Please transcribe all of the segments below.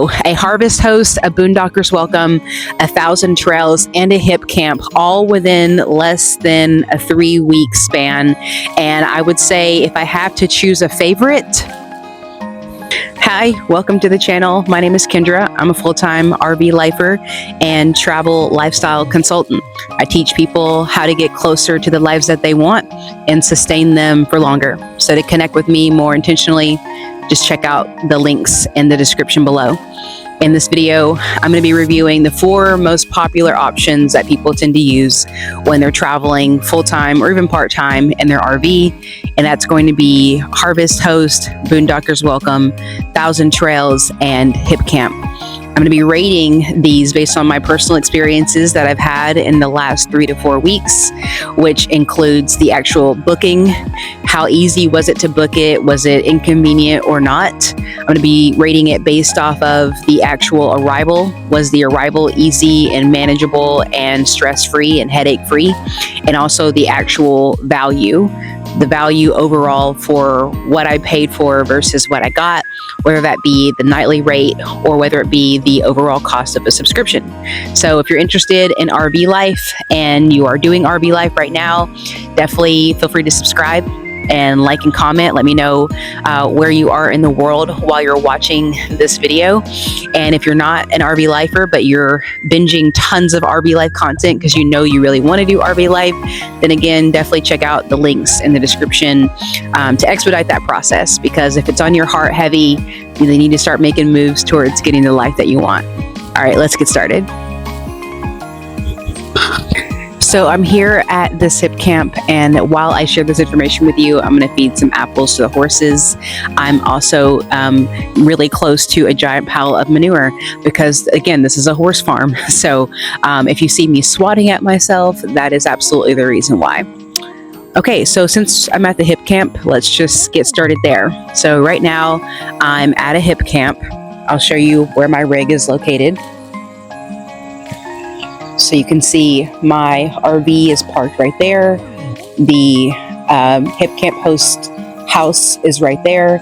A Harvesthost, a Boondockers Welcome, 1,000 trails, and a Hipcamp, all within less than a 3-week span. And I would say if I have to choose a favorite, hi, welcome to the channel. My name is Kendra. I'm a full-time RV lifer and travel lifestyle consultant. I teach people how to get closer to the lives that they want and sustain them for longer. So to connect with me more intentionally, just check out the links in the description below. In this video, I'm going to be reviewing the 4 most popular options that people tend to use when they're traveling full-time or even part-time in their RV, and that's going to be Harvesthost, Boondockers Welcome, 1,000 Trails, and Hipcamp. I'm going to be rating these based on my personal experiences that I've had in the last 3 to 4 weeks, which includes the actual booking. How easy was it to book it? Was it inconvenient or not? I'm going to be rating it based off of the actual arrival. Was the arrival easy and manageable and stress-free and headache-free? And also the actual value. The value overall for what I paid for versus what I got, whether that be the nightly rate or whether it be the overall cost of a subscription. So if you're interested in RV life and you are doing RV life right now, definitely feel free to subscribe and like and comment. Let me know where you are in the world while you're watching this video. And if you're not an RV lifer, but you're binging tons of RV life content because you know you really want to do RV life, then again, definitely check out the links in the description to expedite that process. Because if it's on your heart heavy, you really need to start making moves towards getting the life that you want. All right, let's get started. So I'm here at this Hipcamp, and while I share this information with you, I'm going to feed some apples to the horses. I'm also really close to a giant pile of manure because, again, this is a horse farm. So if you see me swatting at myself, that is absolutely the reason why. Okay, so since I'm at the Hipcamp, let's just get started there. So right now I'm at a Hipcamp. I'll show you where my rig is located. So you can see my RV is parked right there. The Hipcamp host house is right there.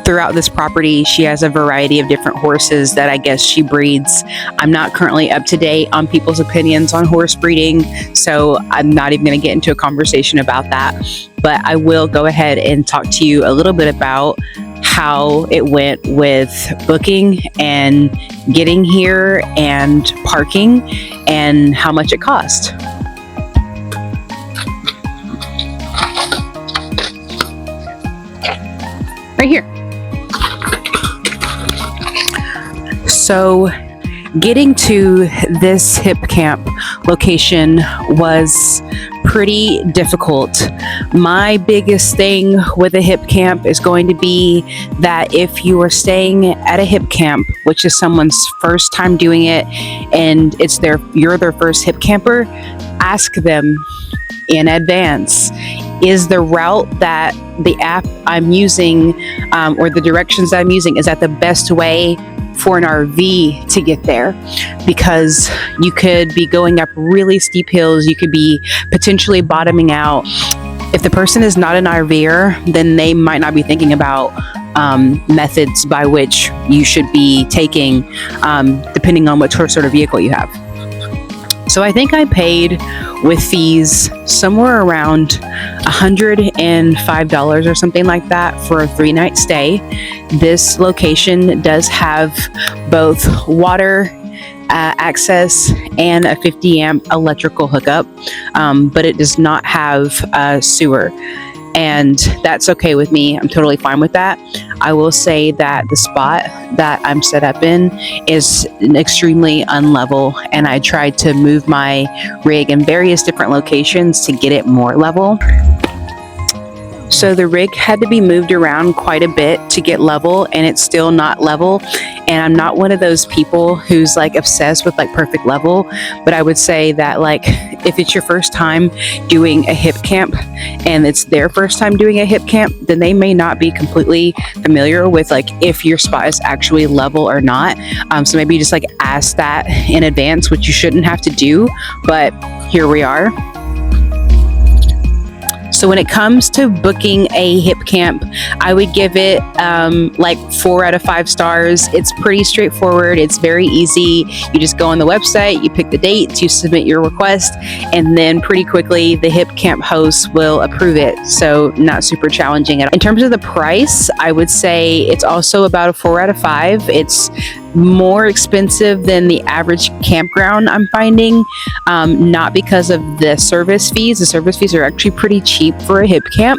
Throughout this property, she has a variety of different horses that I guess she breeds. I'm not currently up to date on people's opinions on horse breeding, so I'm not even going to get into a conversation about that. But I will go ahead and talk to you a little bit about how it went with booking and getting here and parking and how much it cost. Right here. So getting to this Hipcamp location was pretty difficult. My biggest thing with a Hipcamp is going to be that if you are staying at a Hipcamp, which is someone's first time doing it, and you're their first Hipcamper, ask them in advance, is the route that the app I'm using or the directions that I'm using, is that the best way for an RV to get there? Because you could be going up really steep hills, you could be potentially bottoming out. If the person is not an RVer, then they might not be thinking about methods by which you should be taking, depending on what sort of vehicle you have. So I think I paid with fees somewhere around $105 or something like that for a 3-night stay. This location does have both water access and a 50 amp electrical hookup, but it does not have sewer. And that's okay with me. I'm totally fine with that. I will say that the spot that I'm set up in is extremely unlevel, and I tried to move my rig in various different locations to get it more level. So the rig had to be moved around quite a bit to get level, and it's still not level. And I'm not one of those people who's like obsessed with like perfect level, but I would say that like if it's your first time doing a Hipcamp and it's their first time doing a Hipcamp, then they may not be completely familiar with like if your spot is actually level or not. So maybe just like ask that in advance, which you shouldn't have to do, but here we are. So when it comes to booking a Hipcamp, I would give it like 4 out of 5 stars. It's pretty straightforward. It's very easy. You just go on the website, you pick the dates, you submit your request, and then pretty quickly the Hipcamp host will approve it. So not super challenging at all. In terms of the price, I would say it's also about a 4 out of 5. It's more expensive than the average campground I'm finding, not because of the service fees. The service fees are actually pretty cheap for a Hipcamp,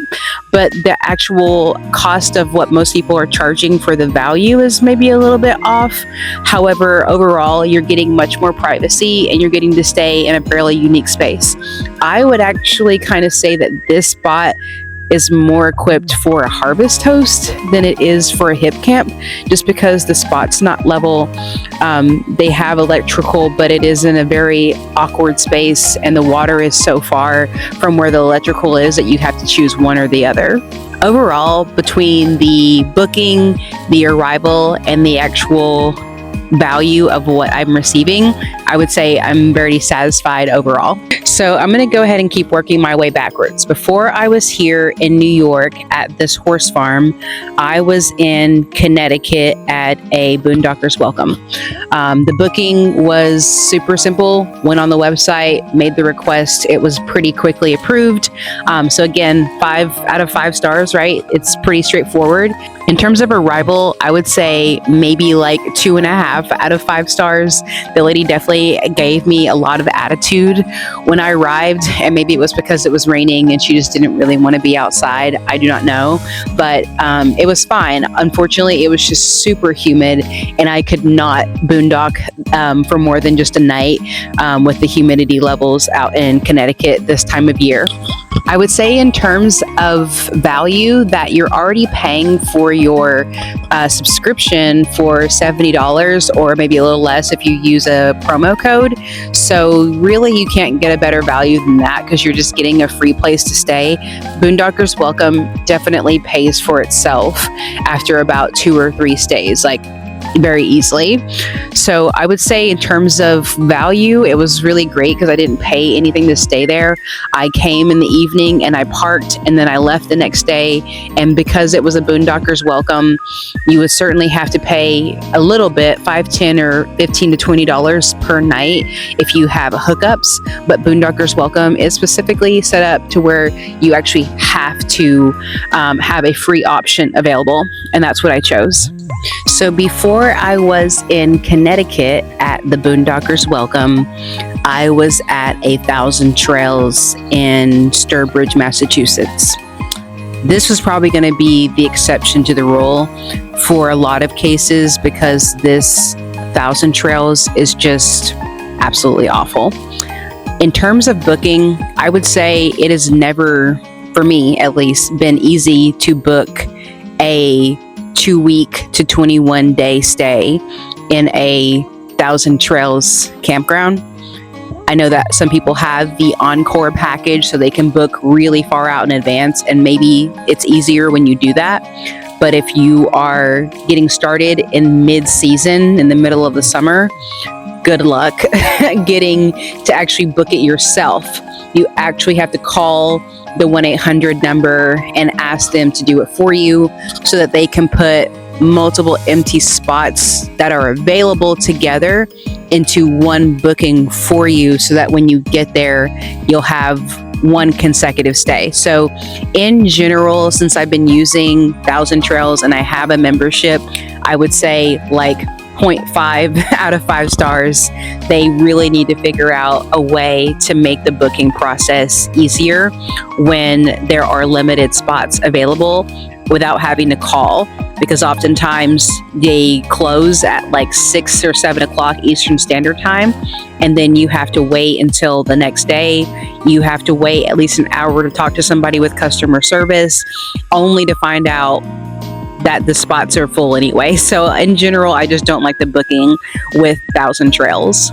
but the actual cost of what most people are charging for the value is maybe a little bit off. However, overall, you're getting much more privacy and you're getting to stay in a fairly unique space. I would actually kind of say that this spot is more equipped for a Harvesthost than it is for a Hipcamp, just because the spot's not level. They have electrical, but it is in a very awkward space, and the water is so far from where the electrical is that you have to choose one or the other. Overall, between the booking, the arrival, and the actual value of what I'm receiving, I would say I'm very satisfied overall. So I'm going to go ahead and keep working my way backwards. Before I was here in New York at this horse farm, I was in Connecticut at a Boondockers Welcome. The booking was super simple. Went on the website, made the request. It was pretty quickly approved. So again, 5 out of 5 stars, right? It's pretty straightforward. In terms of arrival, I would say maybe like 2.5 out of 5 stars. The lady definitely gave me a lot of attitude when I arrived, and maybe it was because it was raining and she just didn't really want to be outside. I do not know, but it was fine. Unfortunately, it was just super humid, and I could not boondock for more than just a night with the humidity levels out in Connecticut this time of year. I would say in terms of value that you're already paying for your subscription for $70 or maybe a little less if you use a promo code. So really you can't get a better value than that because you're just getting a free place to stay. Boondockers Welcome definitely pays for itself after about 2 or 3 stays, like very easily. So I would say in terms of value, it was really great because I didn't pay anything to stay there. I came in the evening and I parked, and then I left the next day. And because it was a Boondockers Welcome, you would certainly have to pay a little bit, $5, $10, or $15 to $20 per night if you have hookups. But Boondockers Welcome is specifically set up to where you actually have to have a free option available, and that's what I chose. So before I was in Connecticut at the Boondockers Welcome, I was at 1,000 Trails in Sturbridge, Massachusetts. This was probably going to be the exception to the rule for a lot of cases because this 1,000 Trails is just absolutely awful. In terms of booking, I would say it has never, for me at least, been easy to book a 2-week to 21-day stay in a 1,000 Trails campground. I know that some people have the Encore package so they can book really far out in advance, and maybe it's easier when you do that. But if you are getting started in mid-season, in the middle of the summer, good luck getting to actually book it yourself. You actually have to call the 1-800 number and ask them to do it for you so that they can put multiple empty spots that are available together into one booking for you so that when you get there, you'll have one consecutive stay. So in general, since I've been using 1,000 Trails and I have a membership, I would say like 0.5 out of 5 stars. They really need to figure out a way to make the booking process easier when there are limited spots available without having to call, because oftentimes they close at like 6 or 7 o'clock Eastern Standard Time, and then you have to wait until the next day. You have to wait at least an hour to talk to somebody with customer service, only to find out that the spots are full anyway. So in general, I just don't like the booking with 1,000 Trails.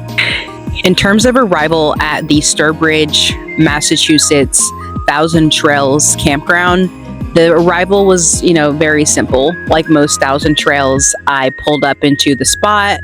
In terms of arrival at the Sturbridge, Massachusetts 1,000 Trails campground, the arrival was, very simple. Like most 1,000 Trails, I pulled up into the spot.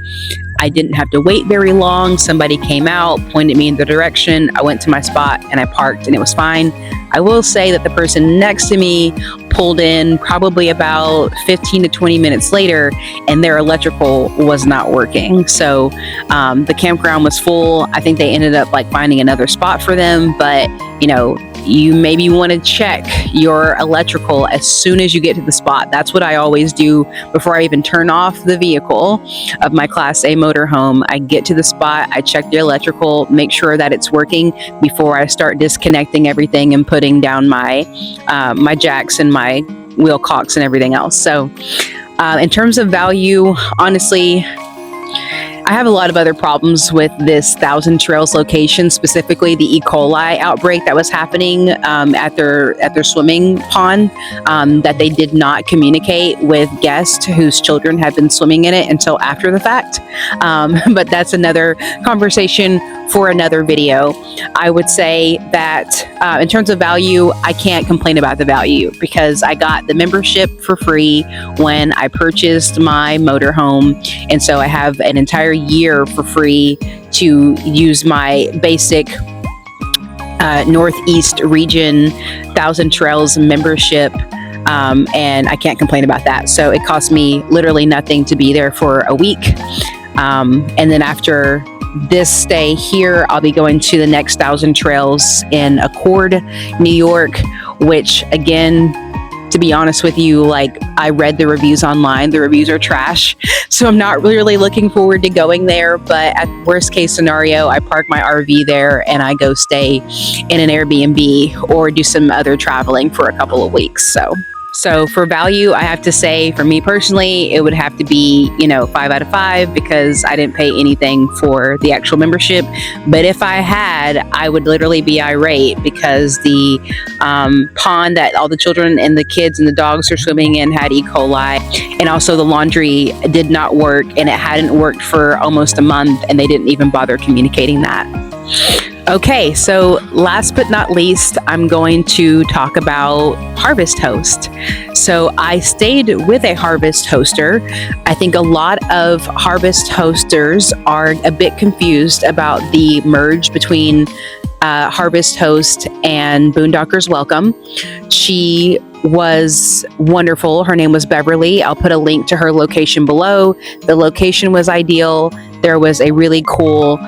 I didn't have to wait very long. Somebody came out, pointed me in the direction. I went to my spot and I parked and it was fine. I will say that the person next to me pulled in probably about 15 to 20 minutes later and their electrical was not working. So the campground was full. I think they ended up like finding another spot for them, but you know, you maybe want to check your electrical as soon as you get to the spot. That's what I always do before I even turn off the vehicle of my Class A motorhome. I get to the spot, I check the electrical, make sure that it's working before I start disconnecting everything and putting down my my jacks and my wheel cocks and everything else. So in terms of value, honestly, I have a lot of other problems with this Thousand Trails location, specifically the E. coli outbreak that was happening at their swimming pond, that they did not communicate with guests whose children had been swimming in it until after the fact. But that's another conversation for another video. I would say that in terms of value, I can't complain about the value because I got the membership for free when I purchased my motorhome, and so I have an entire year for free to use my basic Northeast region Thousand Trails membership, and I can't complain about that. So it cost me literally nothing to be there for a week, and then after this stay here, I'll be going to the next Thousand Trails in Accord, New York, which again, to be honest with you, like I read the reviews online, the reviews are trash. So I'm not really looking forward to going there, but at worst case scenario, I park my RV there and I go stay in an Airbnb or do some other traveling for a couple of weeks. So for value, I have to say, for me personally, it would have to be, 5 out of 5 because I didn't pay anything for the actual membership. But if I had, I would literally be irate because the pond that all the children and the kids and the dogs are swimming in had E. coli, and also the laundry did not work, and it hadn't worked for almost a month, and they didn't even bother communicating that. Okay, so last but not least, I'm going to talk about Harvesthost. So I stayed with a Harvesthoster. I think a lot of Harvesthosters are a bit confused about the merge between Harvesthost and Boondockers Welcome. She was wonderful. Her name was Beverly. I'll put a link to her location below. The location was ideal. There was a really cool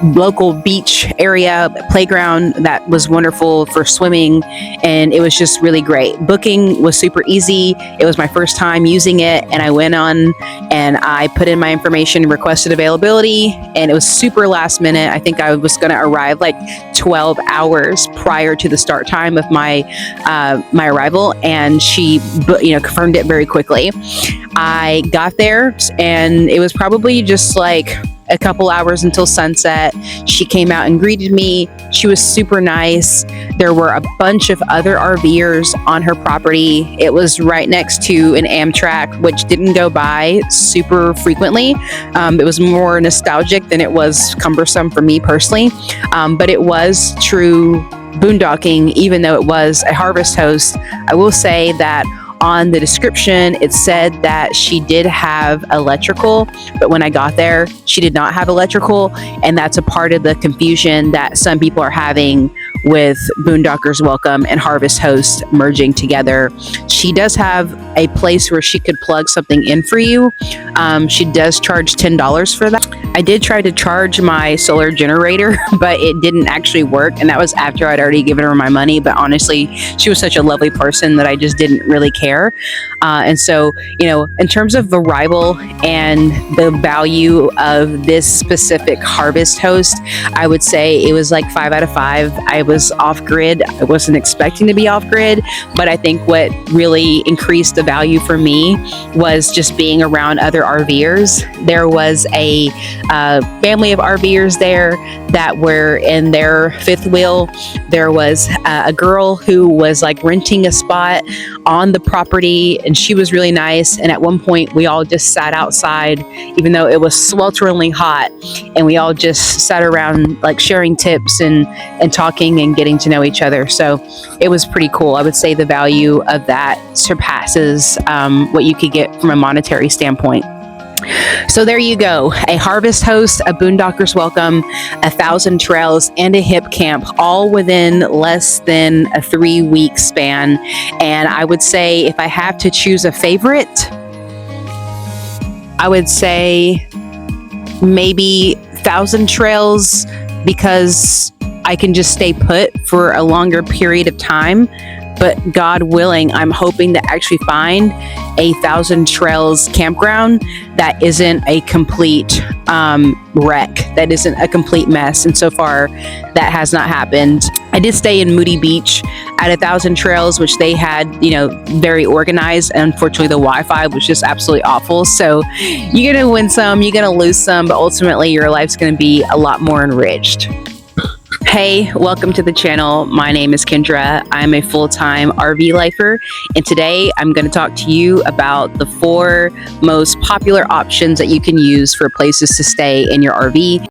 local beach area playground that was wonderful for swimming, and it was just really great. Booking was super easy. It was my first time using it, and I went on and I put in my information, requested availability, and it was super last minute. I think I was going to arrive like 12 hours prior to the start time of my my arrival, and she confirmed it very quickly. I got there and it was probably just like a couple hours until sunset. She came out and greeted me. She was super nice. There were a bunch of other RVers on her property. It was right next to an Amtrak, which didn't go by super frequently. It was more nostalgic than it was cumbersome for me personally. But it was true boondocking, even though it was a Harvesthost. I will say that on the description, it said that she did have electrical, but when I got there, she did not have electrical, and that's a part of the confusion that some people are having with Boondockers Welcome and Harvesthost merging together. She does have a place where she could plug something in for you. She does charge $10 for that. I did try to charge my solar generator, but it didn't actually work, and that was after I'd already given her my money. But honestly, she was such a lovely person that I just didn't really care. And so, in terms of arrival and the value of this specific Harvesthost, I would say it was like 5 out of 5. I was off grid. I wasn't expecting to be off grid, but I think what really increased the value for me was just being around other RVers. There was a family of RVers there that were in their fifth wheel. There was a girl who was like renting a spot on the property, and she was really nice. And at one point we all just sat outside, even though it was swelteringly hot, and we all just sat around like sharing tips and talking and getting to know each other. So it was pretty cool. I would say the value of that surpasses what you could get from a monetary standpoint. So there you go, a Harvesthost, a Boondockers Welcome, 1,000 trails, and a Hipcamp, all within less than a 3-week span. And I would say if I have to choose a favorite, I would say maybe 1,000 trails, because I can just stay put for a longer period of time. But God willing, I'm hoping to actually find a 1,000 trails campground that isn't a complete wreck, that isn't a complete mess. And so far, that has not happened. I did stay in Moody Beach at 1,000 trails, which they had, very organized. And unfortunately, the Wi-Fi was just absolutely awful. So you're gonna win some, you're gonna lose some, but ultimately, your life's gonna be a lot more enriched. Hey, welcome to the channel. My name is Kendra. I'm a full-time RV lifer, and today I'm going to talk to you about the 4 most popular options that you can use for places to stay in your RV.